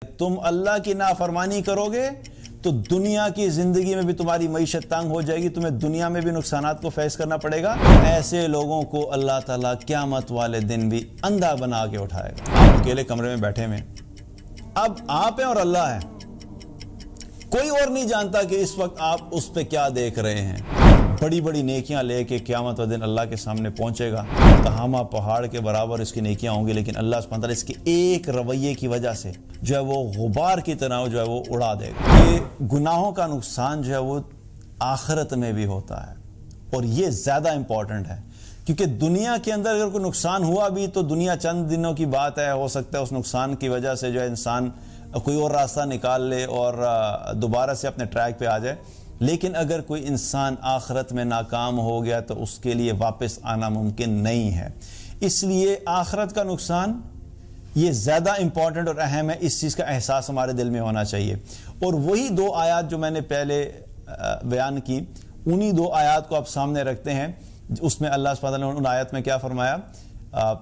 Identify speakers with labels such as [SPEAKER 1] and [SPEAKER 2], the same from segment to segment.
[SPEAKER 1] تم اللہ کی نافرمانی کرو گے تو دنیا کی زندگی میں بھی تمہاری معیشت تنگ ہو جائے گی، تمہیں دنیا میں بھی نقصانات کو فیس کرنا پڑے گا۔ ایسے لوگوں کو اللہ تعالیٰ قیامت والے دن بھی اندھا بنا کے اٹھائے گا۔ آپ اکیلے کمرے میں بیٹھے ہوئے، اب آپ ہیں اور اللہ ہے، کوئی اور نہیں جانتا کہ اس وقت آپ اس پہ کیا دیکھ رہے ہیں۔ بڑی بڑی نیکیاں لے کے قیامت والے دن اللہ کے سامنے پہنچے گا، تہامہ پہاڑ کے برابر اس کی نیکیاں ہوں گی، لیکن اللہ سبحانہ تعالیٰ اس کے ایک رویے کی وجہ سے جو ہے وہ غبار کی طرح جو ہے وہ اڑا دے گا۔ یہ گناہوں کا نقصان جو ہے وہ آخرت میں بھی ہوتا ہے، اور یہ زیادہ امپورٹنٹ ہے، کیونکہ دنیا کے اندر اگر کوئی نقصان ہوا بھی تو دنیا چند دنوں کی بات ہے، ہو سکتا ہے اس نقصان کی وجہ سے جو ہے انسان کوئی اور راستہ نکال لے اور دوبارہ سے اپنے ٹریک پہ آ جائے، لیکن اگر کوئی انسان آخرت میں ناکام ہو گیا تو اس کے لیے واپس آنا ممکن نہیں ہے۔ اس لیے آخرت کا نقصان یہ زیادہ امپورٹنٹ اور اہم ہے، اس چیز کا احساس ہمارے دل میں ہونا چاہیے۔ اور وہی دو آیات جو میں نے پہلے بیان کی، انہی دو آیات کو آپ سامنے رکھتے ہیں۔ اس میں اللہ سبحانہ وتعالیٰ نے ان آیات میں کیا فرمایا؟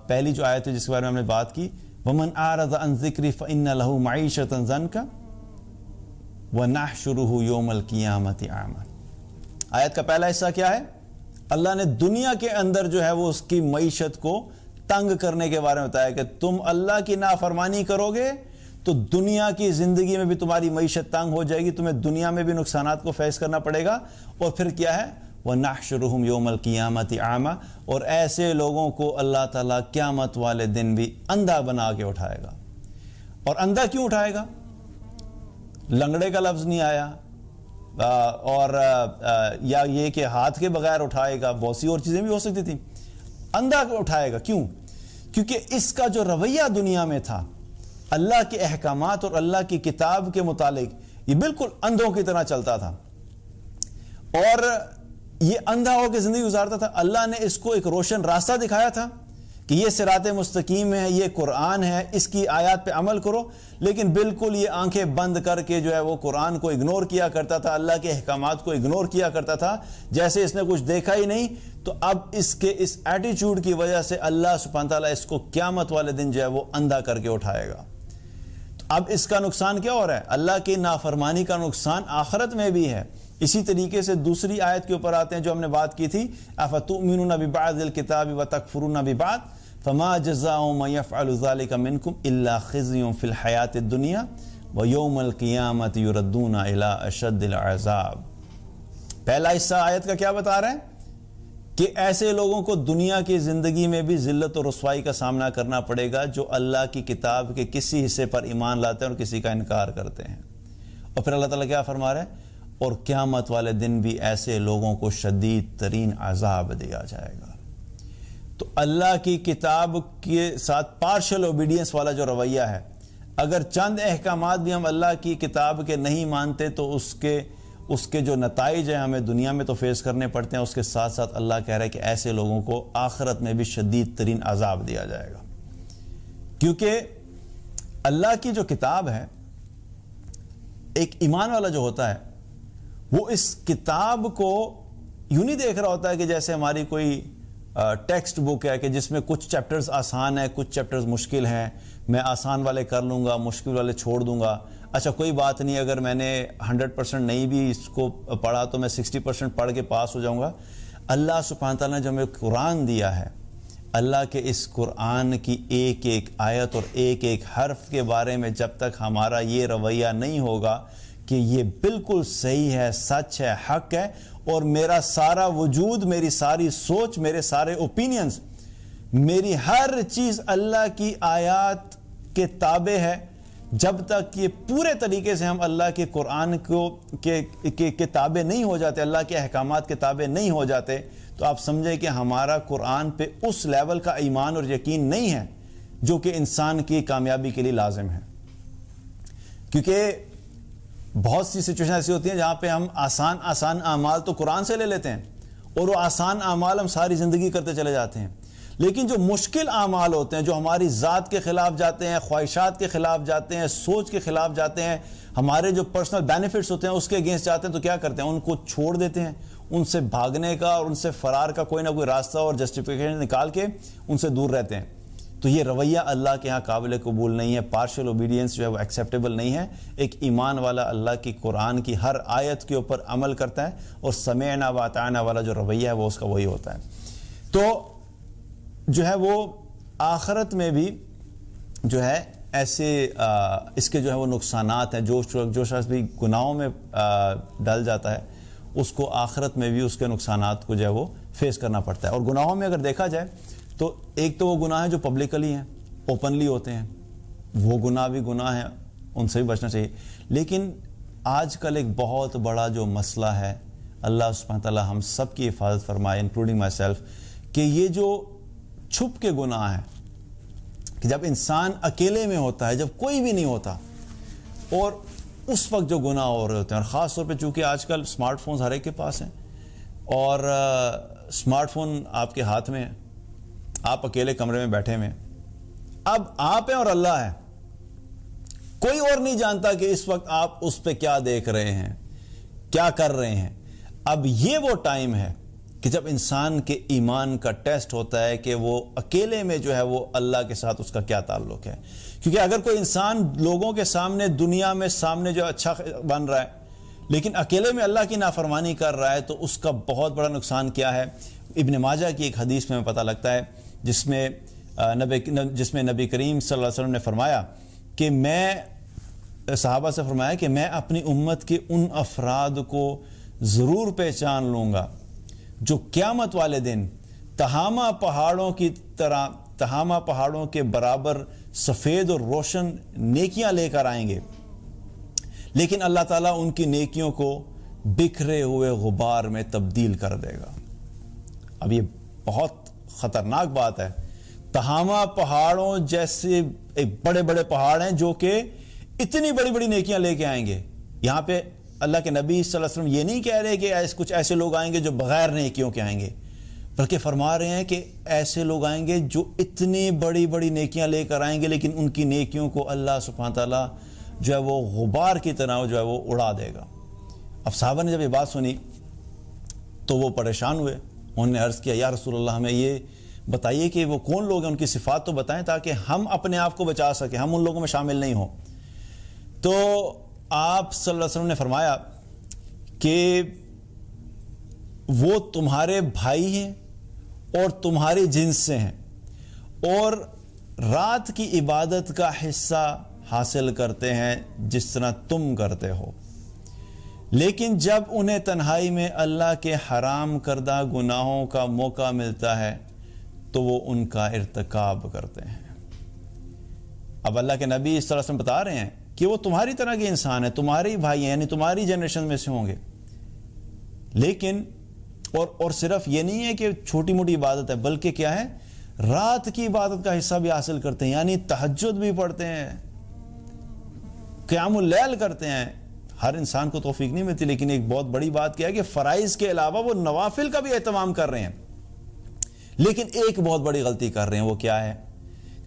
[SPEAKER 1] پہلی جو آیت ہے جس کے بارے میں ہم نے بات کی، وَمَنْ أَعْرَضَ عَنْ ذِكْرِي فَإِنَّ لَهُ مَعِيشَةً ضَنْكَ وَنَحْشُرُهُ يَوْمَ الْقِيَامَةِ أَعْمَى۔ آیت کا پہلا حصہ کیا ہے؟ اللہ نے دنیا کے اندر جو ہے وہ اس کی معیشت کو تنگ کرنے کے بارے میں بتایا کہ تم اللہ کی نافرمانی کرو گے تو دنیا کی زندگی میں بھی تمہاری معیشت تنگ ہو جائے گی، تمہیں دنیا میں بھی نقصانات کو فیس کرنا پڑے گا۔ اور پھر کیا ہے؟ وَنَحْشُرُهُمْ يَوْمَ الْقِيَامَةِ أَعْمَى، اور ایسے لوگوں کو اللہ تعالیٰ قیامت والے دن بھی اندھا بنا کے اٹھائے گا۔ اور اندھا کیوں اٹھائے گا؟ لنگڑے کا لفظ نہیں آیا، اور یا یہ کہ ہاتھ کے بغیر اٹھائے گا، بہت سی اور چیزیں بھی ہو سکتی تھیں۔ اندھا اٹھائے گا کیوں؟ کیونکہ اس کا جو رویہ دنیا میں تھا اللہ کے احکامات اور اللہ کی کتاب کے متعلق، یہ بالکل اندھوں کی طرح چلتا تھا، اور یہ اندھا ہو کے زندگی گزارتا تھا۔ اللہ نے اس کو ایک روشن راستہ دکھایا تھا کہ یہ صراط مستقیم ہے، یہ قرآن ہے، اس کی آیات پہ عمل کرو، لیکن بالکل یہ آنکھیں بند کر کے جو ہے وہ قرآن کو اگنور کیا کرتا تھا، اللہ کے احکامات کو اگنور کیا کرتا تھا، جیسے اس نے کچھ دیکھا ہی نہیں۔ تو اب اس کے اس ایٹیچیوڈ کی وجہ سے اللہ سبحانہ تعالیٰ اس کو قیامت والے دن جو ہے وہ اندھا کر کے اٹھائے گا۔ تو اب اس کا نقصان کیا ہو رہا ہے؟ اللہ کی نافرمانی کا نقصان آخرت میں بھی ہے۔ اسی طریقے سے دوسری آیت کے اوپر آتے ہیں جو ہم نے بات کی تھی، اَفَتُؤْمِنُونَ بِبَعْضِ الْكِتَابِ وَتَكْفُرُونَ بِبَعْضٍ فَمَا جَزَاءُ مَن يَفْعَلُ ذَلِكَ مِنكُمْ إِلَّا خِزْيٌ فِي الْحَيَاةِ الدُّنْيَا وَيَوْمَ الْقِيَامَةِ يُرَدُّونَ إِلَىٰ أَشَدِّ الْعَذَابِ۔ پہلا حصہ آیت کا کیا بتا رہا ہے؟ کہ ایسے لوگوں کو دنیا کی زندگی میں بھی ذلت اور رسوائی کا سامنا کرنا پڑے گا جو اللہ کی کتاب کے کسی حصے پر ایمان لاتے ہیں اور کسی کا انکار کرتے ہیں۔ اور پھر اللہ تعالیٰ کیا فرما رہا ہے؟ اور قیامت والے دن بھی ایسے لوگوں کو شدید ترین عذاب دیا جائے گا۔ تو اللہ کی کتاب کے ساتھ پارشل اوبیڈینس والا جو رویہ ہے، اگر چند احکامات بھی ہم اللہ کی کتاب کے نہیں مانتے تو اس کے جو نتائج ہیں ہمیں دنیا میں تو فیس کرنے پڑتے ہیں، اس کے ساتھ ساتھ اللہ کہہ رہا ہے کہ ایسے لوگوں کو آخرت میں بھی شدید ترین عذاب دیا جائے گا۔ کیونکہ اللہ کی جو کتاب ہے، ایک ایمان والا جو ہوتا ہے وہ اس کتاب کو یوں نہیں دیکھ رہا ہوتا ہے کہ جیسے ہماری کوئی ٹیکسٹ بک ہے کہ جس میں کچھ چیپٹرز آسان ہیں، کچھ چیپٹرز مشکل ہیں، میں آسان والے کر لوں گا، مشکل والے چھوڑ دوں گا، اچھا کوئی بات نہیں، اگر میں نے 100% نہیں بھی اس کو پڑھا تو میں 60% پڑھ کے پاس ہو جاؤں گا۔ اللہ سبحانہ تعالیٰ نے جو ہمیں قرآن دیا ہے، اللہ کے اس قرآن کی ایک ایک آیت اور ایک ایک حرف کے بارے میں جب تک ہمارا یہ رویہ نہیں ہوگا کہ یہ بالکل صحیح ہے، سچ ہے، حق ہے، اور میرا سارا وجود، میری ساری سوچ، میرے سارے اوپینینز، میری ہر چیز اللہ کی آیات کے تابع ہے، جب تک یہ پورے طریقے سے ہم اللہ کے قرآن کے تابع نہیں ہو جاتے، اللہ کے احکامات کے تابع نہیں ہو جاتے، تو آپ سمجھیں کہ ہمارا قرآن پہ اس لیول کا ایمان اور یقین نہیں ہے جو کہ انسان کی کامیابی کے لیے لازم ہے۔ کیونکہ بہت سی سچویشن ایسی ہوتی ہیں جہاں پہ ہم آسان اعمال تو قرآن سے لے لیتے ہیں، اور وہ آسان اعمال ہم ساری زندگی کرتے چلے جاتے ہیں، لیکن جو مشکل اعمال ہوتے ہیں، جو ہماری ذات کے خلاف جاتے ہیں، خواہشات کے خلاف جاتے ہیں، سوچ کے خلاف جاتے ہیں، ہمارے جو پرسنل بینیفٹس ہوتے ہیں اس کے اگینسٹ جاتے ہیں، تو کیا کرتے ہیں؟ ان کو چھوڑ دیتے ہیں، ان سے بھاگنے کا اور ان سے فرار کا کوئی نہ کوئی راستہ اور جسٹیفیکیشن نکال کے ان سے دور رہتے ہیں۔ تو یہ رویہ اللہ کے ہاں قابل قبول نہیں ہے. پارشل اوبیڈینس جو ہے وہ ایکسیپٹیبل نہیں ہے. ایک ایمان والا اللہ کی قرآن کی ہر آیت کے اوپر عمل کرتا ہے اور سمعنا و اطعنا والا جو رویہ ہے وہ اس کا وہی ہوتا ہے. تو جو ہے وہ آخرت میں بھی جو ہے ایسے اس کے جو ہے وہ نقصانات ہیں. جو شخص بھی گناہوں میں ڈل جاتا ہے اس کو آخرت میں بھی اس کے نقصانات کو جو ہے وہ فیس کرنا پڑتا ہے. اور گناہوں میں اگر دیکھا جائے تو ایک تو وہ گناہ ہیں جو پبلکلی ہیں, اوپنلی ہوتے ہیں, وہ گناہ بھی گناہ ہیں, ان سے بھی بچنا چاہیے. لیکن آج کل ایک بہت بڑا جو مسئلہ ہے, اللہ سبحانہ تعالیٰ ہم سب کی حفاظت فرمائے انکلوڈنگ مائی سیلف, کہ یہ جو چھپ کے گناہ ہیں کہ جب انسان اکیلے میں ہوتا ہے, جب کوئی بھی نہیں ہوتا, اور اس وقت جو گناہ ہو رہے ہوتے ہیں. اور خاص طور پہ چونکہ آج کل اسمارٹ فونز ہر ایک کے پاس ہیں اور اسمارٹ فون آپ کے ہاتھ میں ہے, آپ اکیلے کمرے میں بیٹھے ہوئے ہیں, اب آپ ہیں اور اللہ ہے, کوئی اور نہیں جانتا کہ اس وقت آپ اس پہ کیا دیکھ رہے ہیں, کیا کر رہے ہیں. اب یہ وہ ٹائم ہے کہ جب انسان کے ایمان کا ٹیسٹ ہوتا ہے کہ وہ اکیلے میں جو ہے وہ اللہ کے ساتھ اس کا کیا تعلق ہے. کیونکہ اگر کوئی انسان لوگوں کے سامنے, دنیا میں سامنے جو اچھا بن رہا ہے لیکن اکیلے میں اللہ کی نافرمانی کر رہا ہے, تو اس کا بہت بڑا نقصان کیا ہے. ابن ماجہ کی ایک حدیث میں پتہ لگتا ہے جس میں نبی کریم صلی اللہ علیہ وسلم نے فرمایا کہ صحابہ سے فرمایا کہ میں اپنی امت کے ان افراد کو ضرور پہچان لوں گا جو قیامت والے دن تہامہ پہاڑوں کی طرح, تہامہ پہاڑوں کے برابر سفید اور روشن نیکیاں لے کر آئیں گے, لیکن اللہ تعالیٰ ان کی نیکیوں کو بکھرے ہوئے غبار میں تبدیل کر دے گا. اب یہ بہت خطرناک بات ہے. تہامہ پہاڑوں جیسے ایک بڑے بڑے پہاڑ ہیں جو کہ اتنی بڑی بڑی نیکیاں لے کے آئیں گے. یہاں پہ اللہ کے نبی صلی اللہ علیہ وسلم یہ نہیں کہہ رہے کہ کچھ ایسے لوگ آئیں گے جو بغیر نیکیوں کے آئیں گے, بلکہ فرما رہے ہیں کہ ایسے لوگ آئیں گے جو اتنی بڑی بڑی نیکیاں لے کر آئیں گے لیکن ان کی نیکیوں کو اللہ سبحانہ تعالیٰ جو ہے وہ غبار کی طرح جو ہے وہ اڑا دے گا. اب صحابہ نے جب یہ بات سنی تو وہ پریشان ہوئے. انہوں نے عرض کیا, یا رسول اللہ ہمیں یہ بتائیے کہ وہ کون لوگ ہیں, ان کی صفات تو بتائیں تاکہ ہم اپنے آپ کو بچا سکیں, ہم ان لوگوں میں شامل نہیں ہوں. تو آپ صلی اللہ علیہ وسلم نے فرمایا کہ وہ تمہارے بھائی ہیں اور تمہاری جنس سے ہیں اور رات کی عبادت کا حصہ حاصل کرتے ہیں جس طرح تم کرتے ہو, لیکن جب انہیں تنہائی میں اللہ کے حرام کردہ گناہوں کا موقع ملتا ہے تو وہ ان کا ارتکاب کرتے ہیں. اب اللہ کے نبی اس طرح سے بتا رہے ہیں کہ وہ تمہاری طرح کے انسان ہیں, تمہارے بھائی ہیں, یعنی تمہاری جنریشن میں سے ہوں گے, لیکن اور صرف یہ نہیں ہے کہ چھوٹی موٹی عبادت ہے, بلکہ کیا ہے, رات کی عبادت کا حصہ بھی حاصل کرتے ہیں, یعنی تہجد بھی پڑھتے ہیں, قیام اللیل کرتے ہیں. ہر انسان کو توفیق نہیں ملتی, لیکن ایک بہت بڑی بات کیا ہے کہ فرائض کے علاوہ وہ نوافل کا بھی اہتمام کر رہے ہیں. لیکن ایک بہت بڑی غلطی کر رہے ہیں, وہ کیا ہے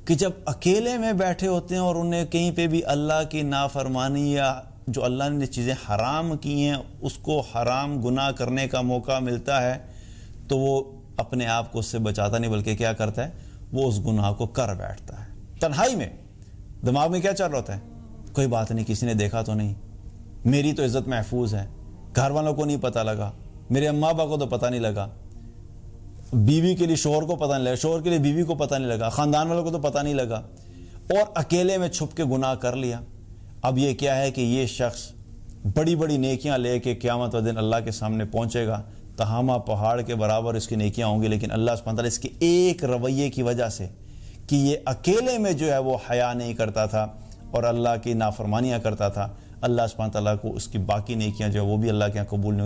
[SPEAKER 1] کہ جب اکیلے میں بیٹھے ہوتے ہیں اور انہیں کہیں پہ بھی اللہ کی نافرمانی یا جو اللہ نے چیزیں حرام کی ہیں اس کو حرام گناہ کرنے کا موقع ملتا ہے تو وہ اپنے آپ کو اس سے بچاتا نہیں, بلکہ کیا کرتا ہے, وہ اس گناہ کو کر بیٹھتا ہے. تنہائی میں دماغ میں کیا چل رہا ہوتا ہے, کوئی بات نہیں, کسی نے دیکھا تو نہیں, میری تو عزت محفوظ ہے, گھر والوں کو نہیں پتہ لگا, میرے اماں ابا کو تو پتہ نہیں لگا, بیوی کے لیے شوہر کو پتہ نہیں لگا, شوہر کے لیے بیوی کو پتہ نہیں لگا, خاندان والوں کو تو پتہ نہیں لگا, اور اکیلے میں چھپ کے گناہ کر لیا. اب یہ کیا ہے کہ یہ شخص بڑی بڑی نیکیاں لے کے قیامت والے دن اللہ کے سامنے پہنچے گا, تہامہ پہاڑ کے برابر اس کی نیکیاں ہوں گی, لیکن اللہ سبحانہ تعالیٰ اس کے ایک رویے کی وجہ سے کہ یہ اکیلے میں جو ہے وہ حیا نہیں کرتا تھا اور اللہ کی نافرمانیاں کرتا تھا, اللہ سبحانہ تعالیٰ کو اس کی باقی نیکیاں جو ہے وہ بھی اللہ کے یہاں قبول نہیں ہوگی.